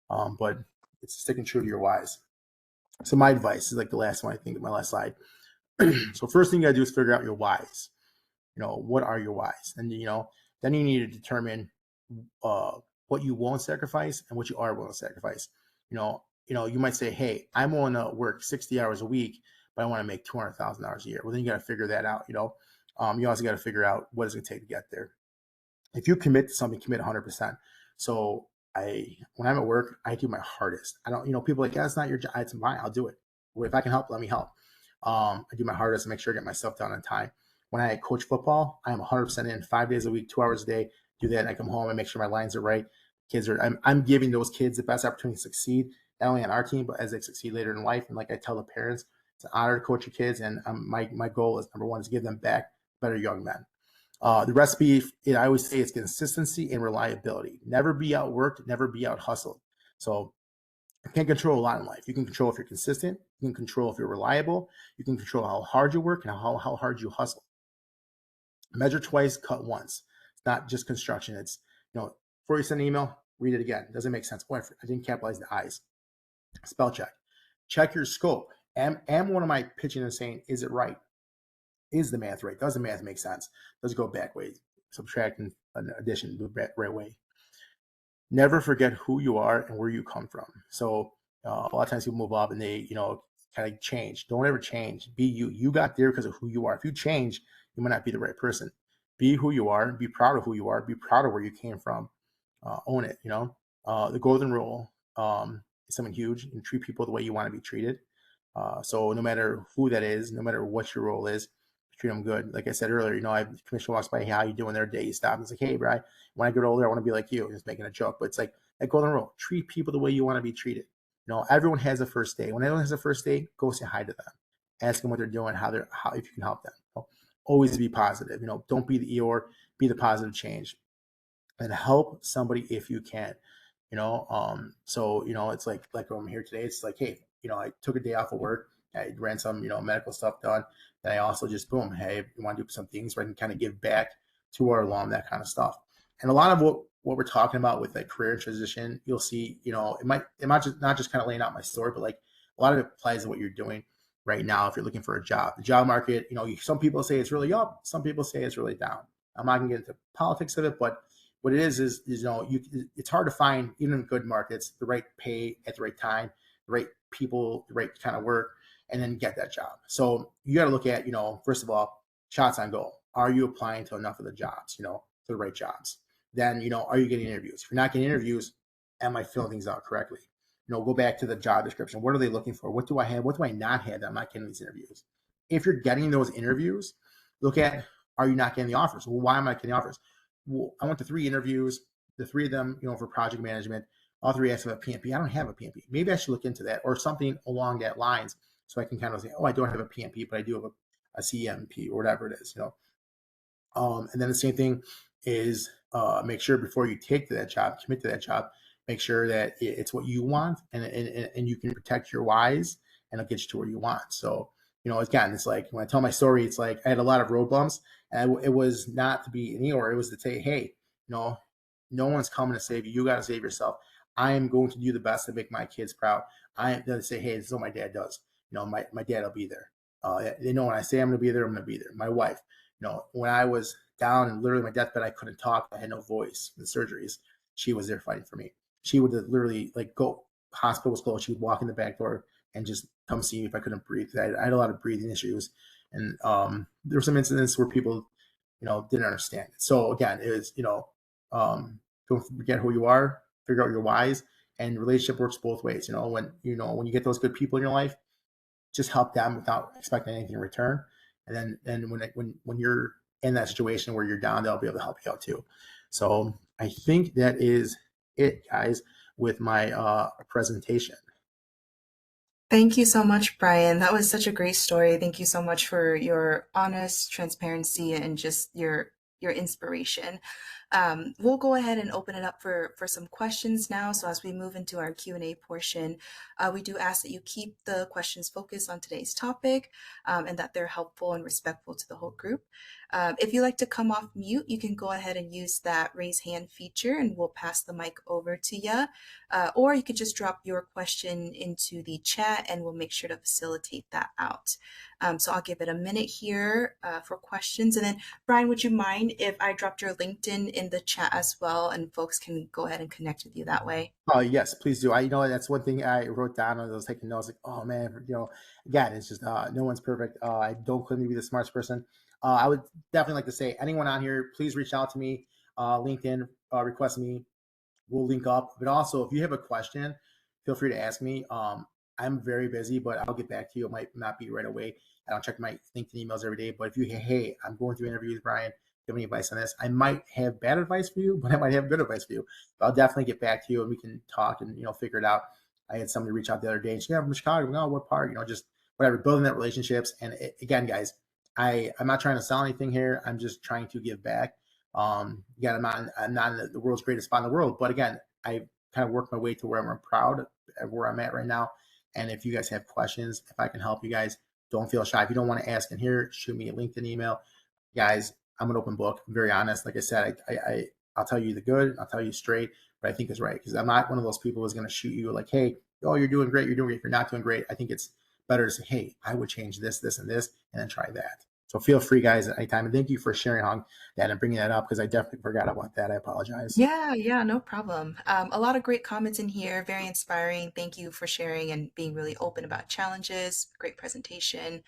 But it's sticking true to your whys. So my advice is like the last one, I think, my last slide. So first thing you gotta do is figure out your whys. What are your whys? And then you need to determine what you won't sacrifice and what you are willing to sacrifice. You might say, hey, I'm willing to work 60 hours a week, but I want to make $200,000 a year. Well, then you got to figure that out. You also got to figure out what it's going to take to get there. If you commit to something, commit 100%. So when I'm at work, I do my hardest. I don't, people are like, yeah, it's not your job. It's mine. I'll do it. If I can help, let me help. I do my hardest to make sure I get my stuff done on time. When I coach football, I am 100% in 5 days a week, 2 hours a day. Do that. And I come home and make sure my lines are right. I'm giving those kids the best opportunity to succeed, not only on our team, but as they succeed later in life. And like I tell the parents, it's an honor to coach your kids. And my goal is, number one, is to give them back better young men. The recipe, I always say, it's consistency and reliability. Never be outworked, never be out hustled. So you can't control a lot in life. You can control if you're consistent. You can control if you're reliable. You can control how hard you work and how hard you hustle. Measure twice, cut once. It's not just construction. It's, before you send an email, read it again. It doesn't make sense. Oh, I didn't capitalize the I's. Spell check. Check your scope. Am one of my pitching and saying, is it right? Is the math right? Does the math make sense? Does it go back ways? Subtract and addition the right way. Never forget who you are and where you come from. So a lot of times people move up and they, kind of change. Don't ever change. Be you. You got there because of who you are. If you change, you might not be the right person. Be who you are. Be proud of who you are. Be proud of where you came from. Own it. The golden rule is something huge. And treat people the way you want to be treated. So no matter who that is, no matter what your role is, treat them good. Like I said earlier, the commissioner walks by, hey, how you doing their day? You stop and it's like, hey, Brian, when I get older, I want to be like you. Just making a joke. But it's like that golden rule. Treat people the way you want to be treated. Everyone has a first day. When everyone has a first day, go say hi to them. Ask them what they're doing, how if you can help them. Always be positive. Don't be the Eeyore, be the positive change. And help somebody if you can. So it's like I'm here today. It's like, hey, I took a day off of work. I ran some, medical stuff done. Then I also just boom, hey, you want to do some things where I can kind of give back to our alum, that kind of stuff. And a lot of what we're talking about with like career transition, you'll see, it might not just kind of laying out my story, but like a lot of it applies to what you're doing right now. If you're looking for a job, the job market, some people say it's really up, some people say it's really down. I'm not gonna get into politics of it, but what it is it's hard to find, even in good markets, the right pay at the right time, the right people, the right kind of work, and then get that job. So you got to look at, first of all, shots on goal. Are you applying to enough of the jobs, to the right jobs? Then, are you getting interviews? If you're not getting interviews, am I filling things out correctly? Go back to the job description. What are they looking for? What do I have? What do I not have that I'm not getting these interviews? If you're getting those interviews, look at, are you not getting the offers? Well, why am I not getting the offers? Well, I went to 3 interviews, the 3 of them, for project management. All 3 asked about PMP. I don't have a PMP. Maybe I should look into that or something along that lines, so I can kind of say, oh, I don't have a PMP, but I do have a CMP or whatever it is, and then the same thing is make sure before you take to that job, commit to that job, make sure that it's what you want and you can protect your whys and it'll get you to where you want. So, again, it's like when I tell my story, it's like I had a lot of road bumps and it was not to be an Eeyore. It was to say, hey, no one's coming to save you. You got to save yourself. I am going to do the best to make my kids proud. I am going to say, hey, this is what my dad does. My dad will be there. They know when I say I'm going to be there, I'm going to be there. My wife, when I was down and literally my deathbed, I couldn't talk. I had no voice in the surgeries. She was there fighting for me. She would literally go, hospital was closed. She would walk in the back door and just come see me if I couldn't breathe. I had a lot of breathing issues. And there were some incidents where people, didn't understand it. So again, it was, don't forget who you are, figure out your whys, and relationship works both ways. When you get those good people in your life, just help them without expecting anything in return. And then when you're in that situation where you're down, they'll be able to help you out too. So I think that is it, guys, with my presentation. Thank you so much, Brian. That was such a great story. Thank you so much for your honest transparency and just your inspiration. We'll go ahead and open it up for some questions now. So as we move into our Q&A portion, we do ask that you keep the questions focused on today's topic and that they're helpful and respectful to the whole group. If you'd like to come off mute, you can go ahead and use that raise hand feature and we'll pass the mic over to you. Or you could just drop your question into the chat and we'll make sure to facilitate that out. So I'll give it a minute here for questions. And then, Brian, would you mind if I dropped your LinkedIn in the chat as well and folks can go ahead and connect with you that way? Oh yes, please do. That's one thing I wrote down when I was taking notes. Like, oh man, again, it's just no one's perfect. I don't claim to be the smartest person. I would definitely like to say, anyone on here, please reach out to me. LinkedIn, request me. We'll link up. But also, if you have a question, feel free to ask me. I'm very busy, but I'll get back to you. It might not be right away. I don't check my LinkedIn emails every day. But if you, hey, I'm going through interviews, Brian, do you have any advice on this? I might have bad advice for you, but I might have good advice for you. But I'll definitely get back to you and we can talk and figure it out. I had somebody reach out the other day and she, yeah, I'm from Chicago. No, what part? Just whatever, building that relationships. And again, guys, I'm not trying to sell anything here. I'm just trying to give back. Again, I'm not in the world's greatest spot in the world, but again, I kind of worked my way to where I'm proud of where I'm at right now. And if you guys have questions, if I can help you guys, don't feel shy. If you don't want to ask in here, shoot me a LinkedIn email. Guys, I'm an open book. I'm very honest. Like I said, I'll tell you the good, I'll tell you straight, but I think is right. Because I'm not one of those people who's going to shoot you like, hey, oh, you're doing great. You're doing great. If you're not doing great, I think it's better to say, hey, I would change this, this, and this, and then try that. So feel free, guys, at any time. And thank you for sharing on that and bringing that up because I definitely forgot about that. I apologize. Yeah, no problem. A lot of great comments in here, very inspiring. Thank you for sharing and being really open about challenges. Great presentation.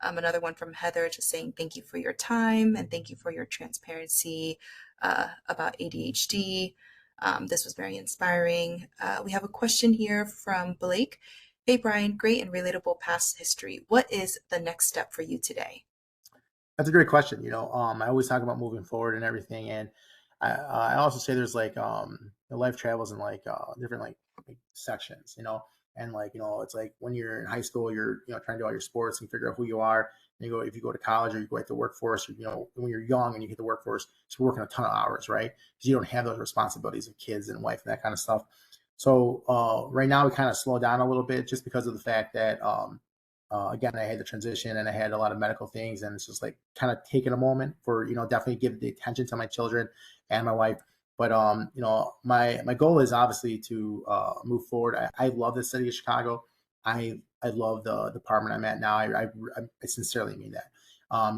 Another one from Heather just saying thank you for your time and thank you for your transparency about ADHD. This was very inspiring. We have a question here from Blake. Hey, Brian, great and relatable past history. What is the next step for you today? That's a great question. I always talk about moving forward and everything, and I also say there's like life travels in like different like sections, and like it's like when you're in high school, you're trying to do all your sports and figure out who you are. And you go if you go to college or you go at the workforce, when you're young and you hit the workforce, you're working a ton of hours, right? Because you don't have those responsibilities of kids and wife and that kind of stuff. So right now we kind of slow down a little bit just because of the fact that again, I had the transition and I had a lot of medical things, and it's just like kind of taking a moment for definitely give the attention to my children and my wife. But my goal is obviously to move forward. I love the city of Chicago. I love the department I'm at now. I sincerely mean that.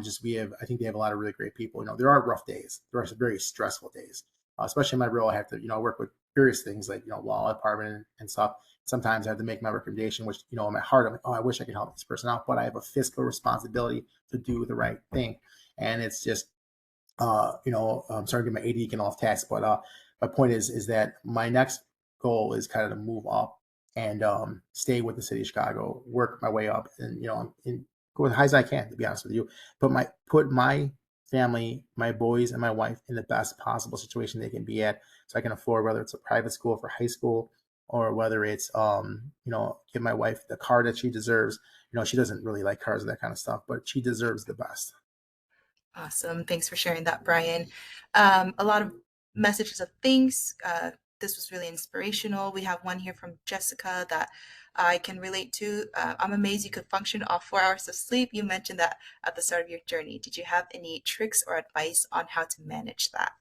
Just I think they have a lot of really great people. There are rough days. There are some very stressful days, especially in my role. I have to work with various things like law department and stuff. Sometimes I have to make my recommendation, which in my heart I'm like, oh, I wish I could help this person out, but I have a fiscal responsibility to do the right thing, and it's just I'm starting to get my AD getting off task. But my point is that my next goal is kind of to move up and stay with the city of Chicago, work my way up, and and go as high as I can. To be honest with you, put my family, my boys, and my wife in the best possible situation they can be at, so I can afford whether it's a private school for high school or whether it's give my wife the car that she deserves. She doesn't really like cars and that kind of stuff, but she deserves the best. Awesome. Thanks for sharing that, Brian. A lot of messages of thanks. This was really inspirational. We have one here from Jessica that I can relate to. I'm amazed you could function off 4 hours of sleep. You mentioned that at the start of your journey. Did you have any tricks or advice on how to manage that?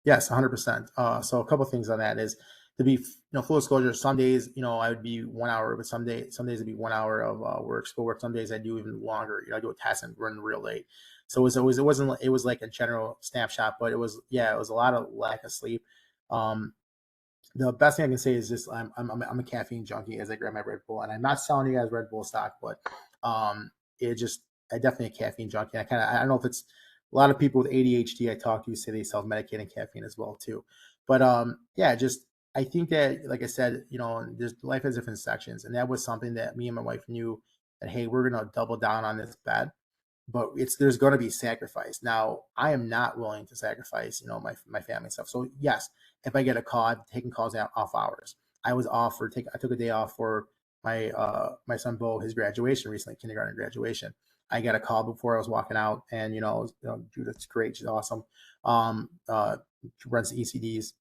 Yes, 100%. So a couple of things on that is to be, full disclosure. Some days, I would be 1 hour, but some days it'd be 1 hour of school work. Some days I do even longer. I do a test and run real late. So it was like a general snapshot, but it was a lot of lack of sleep. Um, the best thing I can say is just I'm a caffeine junkie as I grab my Red Bull, and I'm not selling you guys Red Bull stock, but it just I definitely a caffeine junkie. I don't know if it's a lot of people with ADHD I talk to say they self medicating caffeine as well too, but just I think that like I said, there's life has different sections, and that was something that me and my wife knew that hey, we're gonna double down on this bet. but there's going to be sacrifice. Now, I am not willing to sacrifice, my family stuff. So yes, if I get a call, I'm taking calls out off hours. I took a day off for my son Bo, his graduation recently, kindergarten graduation. I got a call before I was walking out, and Judith's great, she's awesome. She runs the ECDs.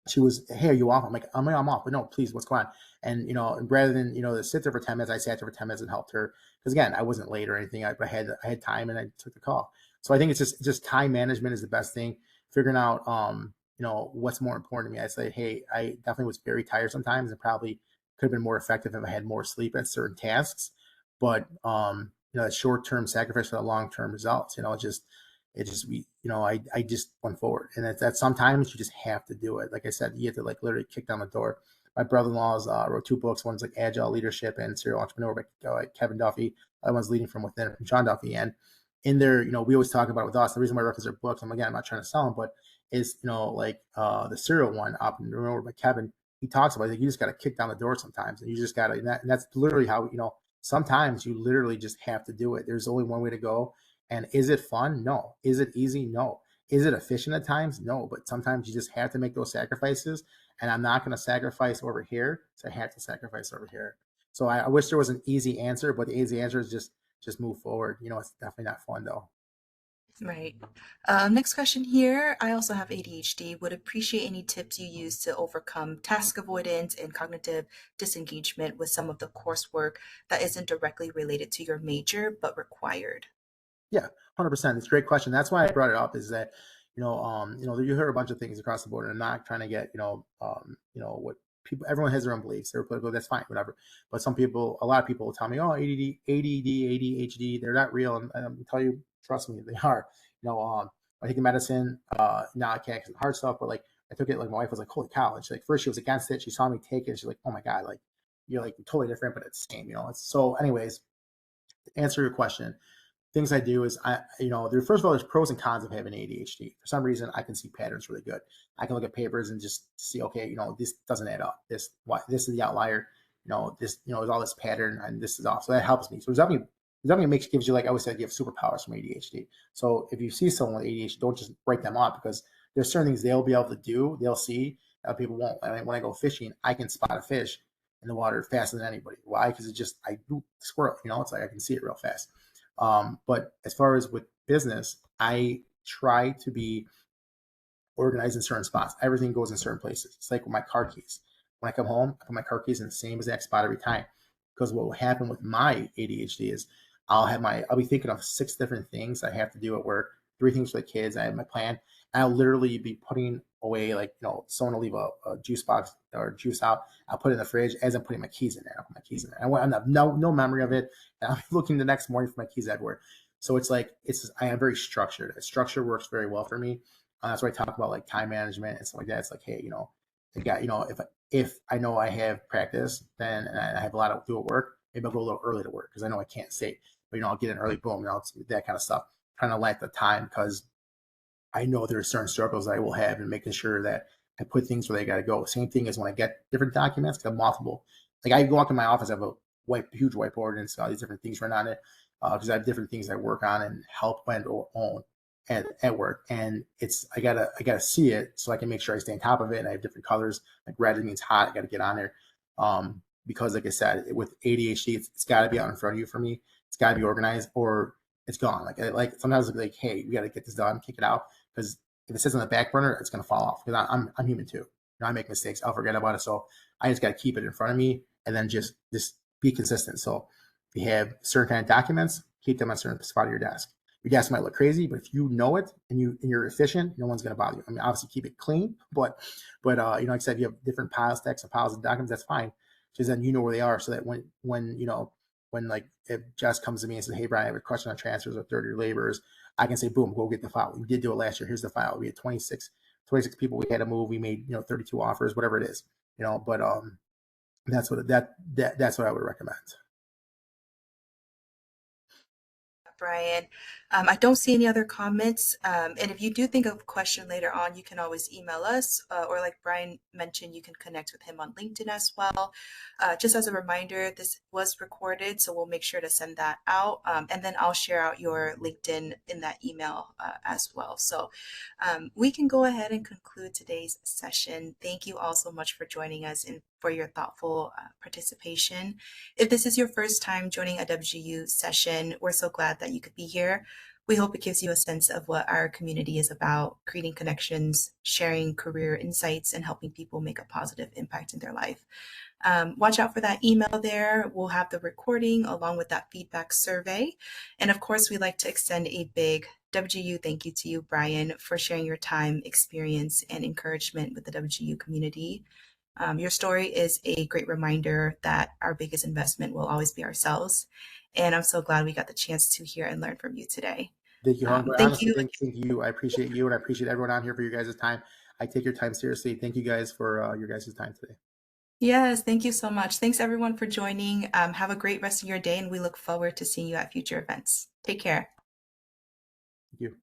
She was, hey, are you off? I'm like, I'm off, but no, please, what's going on? And rather than to sit there for 10 minutes, I sat there for 10 minutes and helped her, because again, I wasn't late or anything. I had time, and I took the call. So I think it's just time management is the best thing. Figuring out what's more important to me. I say, hey, I definitely was very tired sometimes, and probably could have been more effective if I had more sleep at certain tasks. But short term sacrifice for the long term results. I just went forward, and that sometimes you just have to do it. Like I said, you have to like literally kick down the door. My brother-in-law's wrote 2 books. One's like Agile Leadership and Serial Entrepreneur by Kevin Duffy. The other one's Leading from Within from John Duffy. And in there, we always talk about with us, the reason why I recommend their books, and again, I'm not trying to sell them, but is, the Serial one, Entrepreneur by Kevin, he talks about, like, you just got to kick down the door sometimes, and you just got to, and that's literally how, sometimes you literally just have to do it. There's only one way to go. And is it fun? No. Is it easy? No. Is it efficient at times? No. But sometimes you just have to make those sacrifices. And I'm not going to sacrifice over here, so I have to sacrifice over here. So I wish there was an easy answer, but the easy answer is just move forward. It's definitely not fun though. Right. Next question here. I also have ADHD. Would appreciate any tips you use to overcome task avoidance and cognitive disengagement with some of the coursework that isn't directly related to your major but required. Yeah, 100%. It's a great question. That's why I brought it up. Is that you hear a bunch of things across the board, and I'm not trying to get what people. Everyone has their own beliefs. They're political. That's fine, whatever. But a lot of people will tell me, oh, ADD, ADHD, they're not real, and I'm tell you, trust me, they are. I take the medicine. Now I can't because hard stuff, but like I took it. Like my wife was like, holy cow! And like first she was against it. She saw me take it. She's like, oh my god, like you're like totally different, but it's the same. So, anyways, to answer your question, things I do is first of all, there's pros and cons of having ADHD. For some reason, I can see patterns really good. I can look at papers and just see, okay, this doesn't add up. This is the outlier. There's all this pattern, and this is off. So that helps me. So definitely gives you, like I always said, you have superpowers from ADHD. So if you see someone with ADHD, don't just break them off, because there's certain things they'll be able to do. They'll see that people won't. And when I go fishing, I can spot a fish in the water faster than anybody. Why? Because I do squirrel. It's like I can see it real fast. But as far as with business, I try to be organized in certain spots. Everything goes in certain places. It's like with my car keys. When I come home, I put my car keys in the same exact spot every time. Because what will happen with my ADHD is I'll be thinking of 6 different things I have to do at work, 3 things for the kids. I have my plan. I'll literally be putting away, like, someone will leave a juice box or juice out. I'll put it in the fridge as I'm putting my keys in there. I'll put my keys in there. I have no memory of it. And I'll be looking the next morning for my keys everywhere. So it's like, I am very structured. Structure works very well for me. That's why I talk about like time management and stuff like that. It's like, hey, I got, if I know I have practice, then and I have a lot to do at work, maybe I'll go a little early to work because I know I can't stay. But I'll get in early, boom, it's that kind of stuff. Trying to lack the time because I know there are certain struggles I will have in making sure that I put things where they got to go. Same thing as when I get different documents, because I'm multiple. Like I walk in my office, I have a huge whiteboard and all these different things written on it, because I have different things I work on and help and or own at work. And I gotta see it so I can make sure I stay on top of it. And I have different colors. Like red means hot. I got to get on there. Because like I said, with ADHD, it's got to be out in front of you for me. It's got to be organized or it's gone. Like sometimes it's like, hey, we got to get this done, kick it out. Because if it sits on the back burner, it's gonna fall off. Because I'm human too. I make mistakes. I'll forget about it. So I just got to keep it in front of me and then just be consistent. So if you have certain kind of documents, keep them on a certain spot of your desk. Your desk might look crazy, but if you know it and you're efficient, no one's gonna bother you. I mean, obviously keep it clean, but like I said, if you have different stacks of piles of documents, that's fine. Because then you know where they are, so that when like if Jess comes to me and says, "Hey Brian, I have a question on transfers or third year laborers," I can say, "Boom, go get the file. We did do it last year. Here's the file. We had 26 people. We had to move. We made 32 offers, whatever it is. But that's what I would recommend." Brian. I don't see any other comments. And if you do think of a question later on, you can always email us, or like Brian mentioned, you can connect with him on LinkedIn as well. Just as a reminder, this was recorded, so we'll make sure to send that out. And then I'll share out your LinkedIn in that email as well. So we can go ahead and conclude today's session. Thank you all so much for joining us and for your thoughtful participation. If this is your first time joining a WGU session, we're so glad that you could be here. We hope it gives you a sense of what our community is about, creating connections, sharing career insights, and helping people make a positive impact in their life. Watch out for that email there. We'll have the recording along with that feedback survey. And of course, we'd like to extend a big WGU thank you to you, Brian, for sharing your time, experience, and encouragement with the WGU community. Your story is a great reminder that our biggest investment will always be ourselves. And I'm so glad we got the chance to hear and learn from you today. Thank you, Hong. But Thank honestly, you. thank you. I appreciate you, and I appreciate everyone on here for your guys' time. I take your time seriously. Thank you guys for your guys' time today. Yes, thank you so much. Thanks everyone for joining. Have a great rest of your day, and we look forward to seeing you at future events. Take care. Thank you.